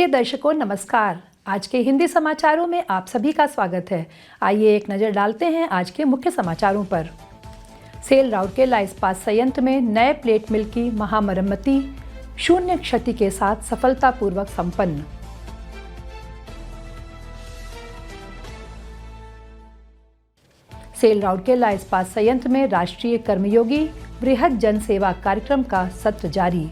प्रिय दर्शकों नमस्कार। आज के हिंदी समाचारों में आप सभी का स्वागत है। आइए एक नज़र डालते हैं आज के मुख्य समाचारों पर। सेल राउरकेला इस्पात संयंत्र में नए प्लेट मिल की महामरम्मती शून्य क्षति के साथ सफलतापूर्वक संपन्न। सेल राउरकेला इस्पात संयंत्र में राष्ट्रीय कर्मयोगी बृहद जन सेवा कार्यक्रम का सत्र जारी।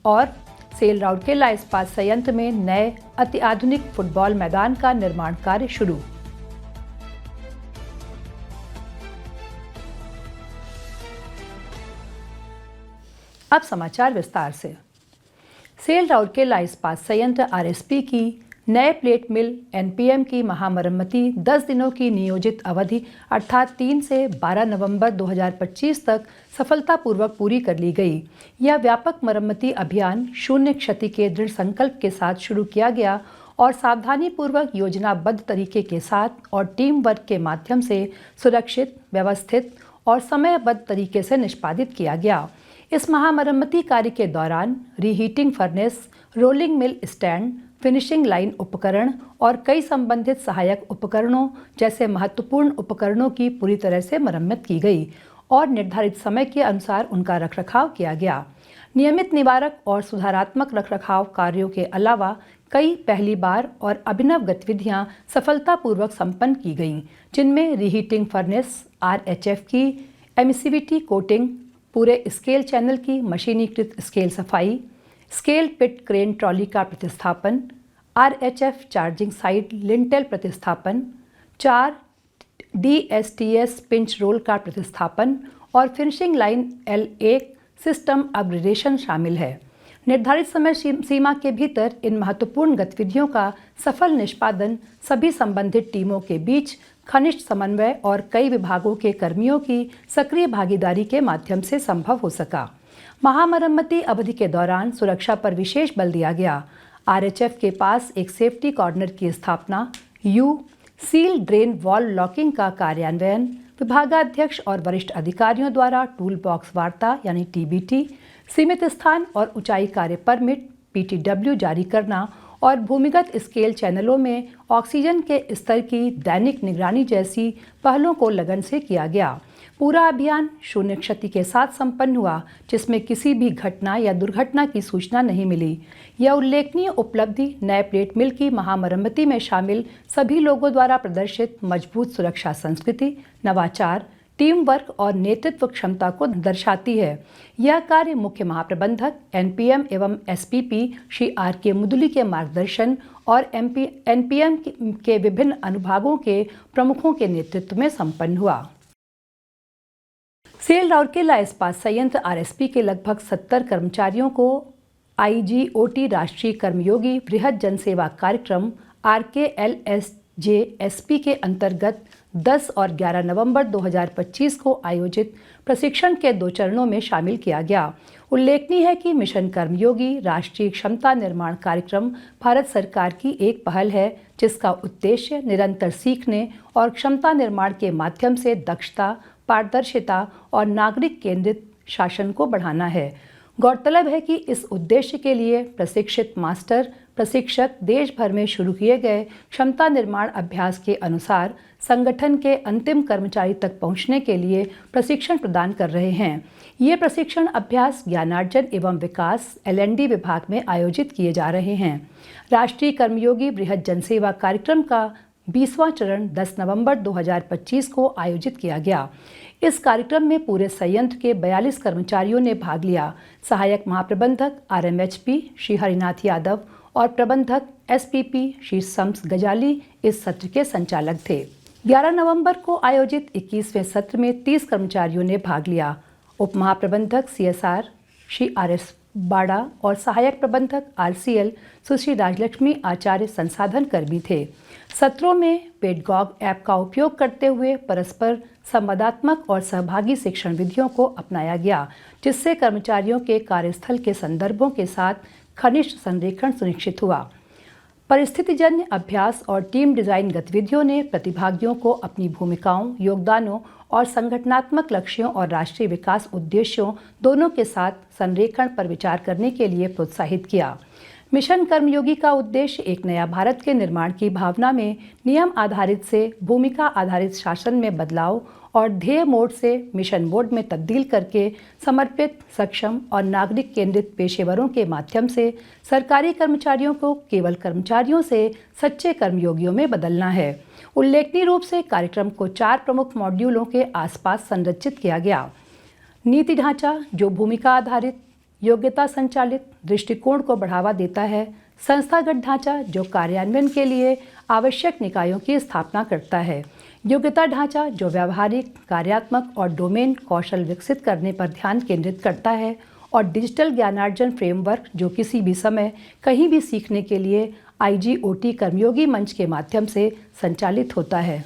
और सेल राउरकेला इस्पात संयंत्र में नए अति आधुनिक फुटबॉल मैदान का निर्माण कार्य शुरू। अब समाचार विस्तार से। सेल राउरकेला इस्पात संयंत्र आरएसपी की नए प्लेट मिल एनपीएम की महामरम्मती 10 दिनों की नियोजित अवधि अर्थात 3 से 12 नवंबर 2025 तक सफलतापूर्वक पूरी कर ली गई। यह व्यापक मरम्मती अभियान शून्य क्षति के दृढ़ संकल्प के साथ शुरू किया गया और सावधानीपूर्वक योजनाबद्ध तरीके के साथ और टीम वर्क के माध्यम से सुरक्षित, व्यवस्थित और समयबद्ध तरीके से निष्पादित किया गया। इस महामरम्मती कार्य के दौरान reheating furnace, rolling mill stand, finishing line उपकरण और कई संबंधित सहायक उपकरणों जैसे महत्वपूर्ण उपकरणों की पूरी तरह से मरम्मत की गई और निर्धारित समय के अनुसार उनका रखरखाव किया गया। नियमित निवारक और सुधारात्मक रखरखाव कार्यों के अलावा कई पहली बार और अभिनव गतिविधियां सफलतापूर्वक संपन्न की गईं, जिनमें रीहीटिंग फर्नेस, आरएचएफ की एमिसिविटी कोटिंग, पूरे स्केल चैनल की मशीनीकृत स्केल सफाई, स्केल पिट क्रेन ट्रॉली का प्रतिस्थापन, आरएचएफ चार्जिंग साइट लिंटेल प्रतिस्थापन, 4 डीएसटीएस पिंच रोल का प्रतिस्थापन और finishing line L1 system upgradation शामिल है। निर्धारित समय सीमा के भीतर इन महत्वपूर्ण गतिविधियों का सफल निष्पादन सभी संबंधित टीमों के बीच घनिष्ठ समन्वय और कई विभागों के कर्मियों की सक्रिय भागीदारी के माध्यम से संभव हो सका। महामरम्मती अवधि के दौरान सुरक्षा पर विशेष बल दिया गया। आरएचएफ के पास एक सेफ्टी कॉर्नर की स्थापना, सील ड्रेन वॉल लॉकिंग का कार्यान्वयन, विभागाध्यक्ष और वरिष्ठ अधिकारियों द्वारा टूल बॉक्स वार्ता यानी टीबीटी, सीमित स्थान और ऊंचाई कार्य परमिट पीटीडब्ल्यू जारी करना और भूमिगत स्केल चैनलों में ऑक्सीजन के स्तर की दैनिक निगरानी जैसी पहलों को लगन से किया गया। पूरा अभियान शून्य क्षति के साथ संपन्न हुआ, जिसमें किसी भी घटना या दुर्घटना की सूचना नहीं मिली। यह उल्लेखनीय उपलब्धि नए प्लेट मिल की महामरम्मती में शामिल सभी लोगों द्वारा प्रदर्शित मजबूत सुरक्षा संस्कृति, नवाचार, टीम वर्क और नेतृत्व क्षमता को दर्शाती है। यह कार्य मुख्य महाप्रबंधक एनपीएम एवं एसपीपी श्री आर.के. मुदुली के मार्गदर्शन और एनपीएम के विभिन्न अनुभागों के प्रमुखों के नेतृत्व में संपन्न हुआ। सेल राउरकेला इस्पात संयंत्र आरएसपी के लगभग 70 कर्मचारियों को आईजीओटी राष्ट्रीय कर्मयोगी बृहद जनसेवा कार्यक्रम RKLSJSP के अंतर्गत 10 और 11 नवंबर 2025 को आयोजित प्रशिक्षण के 2 चरणों में शामिल किया गया। उल्लेखनीय है कि मिशन कर्मयोगी राष्ट्रीय क्षमता निर्माण कार्यक्रम भारत सरकार की एक पहल है, जिसका उद्देश्य निरंतर सीखने और क्षमता निर्माण के माध्यम से दक्षता, पारदर्शिता और नागरिक केंद्रित शासन को बढ़ाना है। गौरतलब है कि इस उद्देश्य के लिए प्रशिक्षित मास्टर प्रशिक्षक देश भर में शुरू किए गए क्षमता निर्माण अभ्यास के अनुसार संगठन के अंतिम कर्मचारी तक पहुंचने के लिए प्रशिक्षण प्रदान कर रहे हैं। ये प्रशिक्षण अभ्यास ज्ञानार्जन एवं विकास LND विभाग में आयोजित किए जा रहे हैं। राष्ट्रीय कर्मयोगी बृहद जनसेवा कार्यक्रम का 20वां चरण 10 नवंबर 2025 को आयोजित किया गया। इस कार्यक्रम में पूरे संयंत्र के 42 कर्मचारियों ने भाग लिया। सहायक महाप्रबंधक RMHP श्री हरिनाथ यादव और प्रबंधक SPP श्री शम्स गजाली इस सत्र के संचालक थे। 11 नवंबर को आयोजित 21वें सत्र में 30 कर्मचारियों ने भाग लिया। उप महाप्रबंधक CSR श्री RS बाड़ा और सहायक प्रबंधक RCL सुश्री राजलक्ष्मी आचार्य संसाधन कर्मी थे। सत्रों में पेडगॉग ऐप का उपयोग करते हुए परस्पर संवादात्मक और सहभागी शिक्षण विधियों को अपनाया गया, जिससे कर्मचारियों के कार्यस्थल के संदर्भों के साथ घनिष्ठ संरेखण सुनिश्चित हुआ। परिस्थितिजन्य अभ्यास और टीम डिजाइन गतिविधियों ने प्रतिभागियों को अपनी भूमिकाओं, योगदानों और संगठनात्मक लक्ष्यों और राष्ट्रीय विकास उद्देश्यों दोनों के साथ संरेखण पर विचार करने के लिए प्रोत्साहित किया। मिशन कर्मयोगी का उद्देश्य एक नया भारत के निर्माण की भावना में नियम आधारित से भूमिका आधारित शासन में बदलाव और ध्येय मोड से मिशन मोड में तब्दील करके समर्पित, सक्षम और नागरिक केंद्रित पेशेवरों के माध्यम से सरकारी कर्मचारियों को केवल कर्मचारियों से सच्चे कर्मयोगियों में बदलना है। उल्लेखनीय रूप से कार्यक्रम को 4 प्रमुख मॉड्यूलों के आसपास संरचित किया गया। नीति ढांचा, जो भूमिका आधारित, योग्यता संचालित दृष्टिकोण को बढ़ावा देता है। संस्थागत ढांचा, जो कार्यान्वयन के लिए आवश्यक निकायों की स्थापना करता है। योग्यता ढांचा, जो व्यावहारिक, कार्यात्मक और डोमेन कौशल विकसित करने पर ध्यान केंद्रित करता है। और डिजिटल ज्ञानार्जन फ्रेमवर्क, जो किसी भी समय कहीं भी सीखने के लिए IGOT कर्मयोगी मंच के माध्यम से संचालित होता है।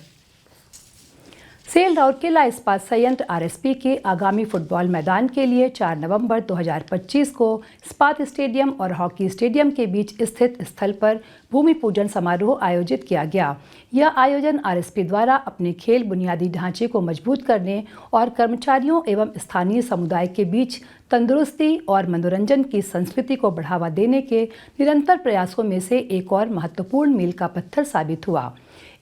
सेल राउरकेला इस्पात संयंत्र RSP के आगामी फुटबॉल मैदान के लिए 4 नवंबर 2025 को इस्पात स्टेडियम और हॉकी स्टेडियम के बीच स्थित स्थल पर भूमि पूजन समारोह आयोजित किया गया। यह आयोजन RSP द्वारा अपने खेल बुनियादी ढांचे को मजबूत करने और कर्मचारियों एवं स्थानीय समुदाय के बीच तंदुरुस्ती और मनोरंजन की संस्कृति को बढ़ावा देने के निरंतर प्रयासों में से एक और महत्वपूर्ण मील का पत्थर साबित हुआ।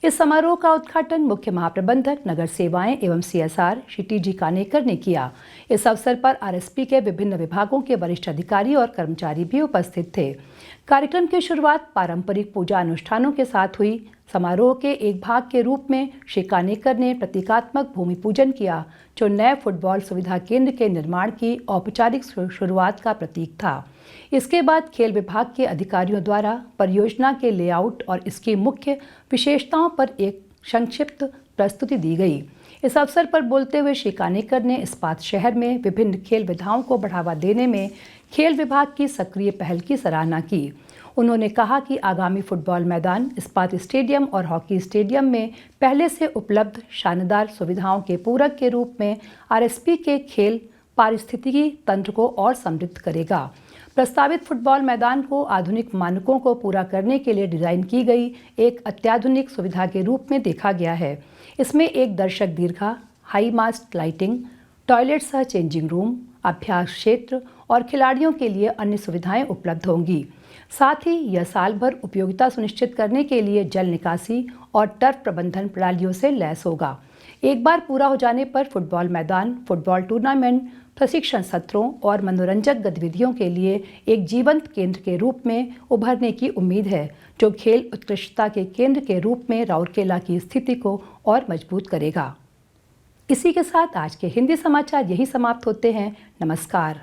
इस समारोह का उद्घाटन मुख्य महाप्रबंधक नगर सेवाएं एवं CSR श्री TG कानेकर ने किया। इस अवसर पर RSP के विभिन्न विभागों के वरिष्ठ अधिकारी और कर्मचारी भी उपस्थित थे। कार्यक्रम की शुरुआत पारंपरिक पूजा अनुष्ठानों के साथ हुई। समारोह के एक भाग के रूप में श्री कानेकर ने प्रतीकात्मक भूमि पूजन किया, जो नए फुटबॉल सुविधा केंद्र के निर्माण की औपचारिक शुरुआत का प्रतीक था। इसके बाद खेल विभाग के अधिकारियों द्वारा परियोजना के लेआउट और इसकी मुख्य विशेषताओं पर एक संक्षिप्त प्रस्तुति दी गई। इस अवसर पर बोलते हुए श्री कानेकर ने इस्पात शहर में विभिन्न खेल विधाओं को बढ़ावा देने में खेल विभाग की सक्रिय पहल की सराहना की। उन्होंने कहा कि आगामी फुटबॉल मैदान इस्पात स्टेडियम और हॉकी स्टेडियम में पहले से उपलब्ध शानदार सुविधाओं के पूरक के रूप में RSP के खेल पारिस्थितिकी तंत्र को और समृद्ध करेगा। प्रस्तावित फुटबॉल मैदान को आधुनिक मानकों को पूरा करने के लिए डिजाइन की गई एक अत्याधुनिक सुविधा के रूप में देखा गया है। इसमें एक दर्शक दीर्घा, हाई मास्ट लाइटिंग, टॉयलेट सह चेंजिंग रूम, अभ्यास क्षेत्र और खिलाड़ियों के लिए अन्य सुविधाएं उपलब्ध होंगी। साथ ही यह साल भर उपयोगिता सुनिश्चित करने के लिए जल निकासी और टर्फ प्रबंधन प्रणालियों से लैस होगा। एक बार पूरा हो जाने पर फुटबॉल मैदान फुटबॉल टूर्नामेंट, प्रशिक्षण सत्रों और मनोरंजक गतिविधियों के लिए एक जीवंत केंद्र के रूप में उभरने की उम्मीद है, जो खेल उत्कृष्टता के केंद्र के रूप में राउरकेला की स्थिति को और मजबूत करेगा। इसी के साथ आज के हिंदी समाचार यही समाप्त होते हैं। नमस्कार।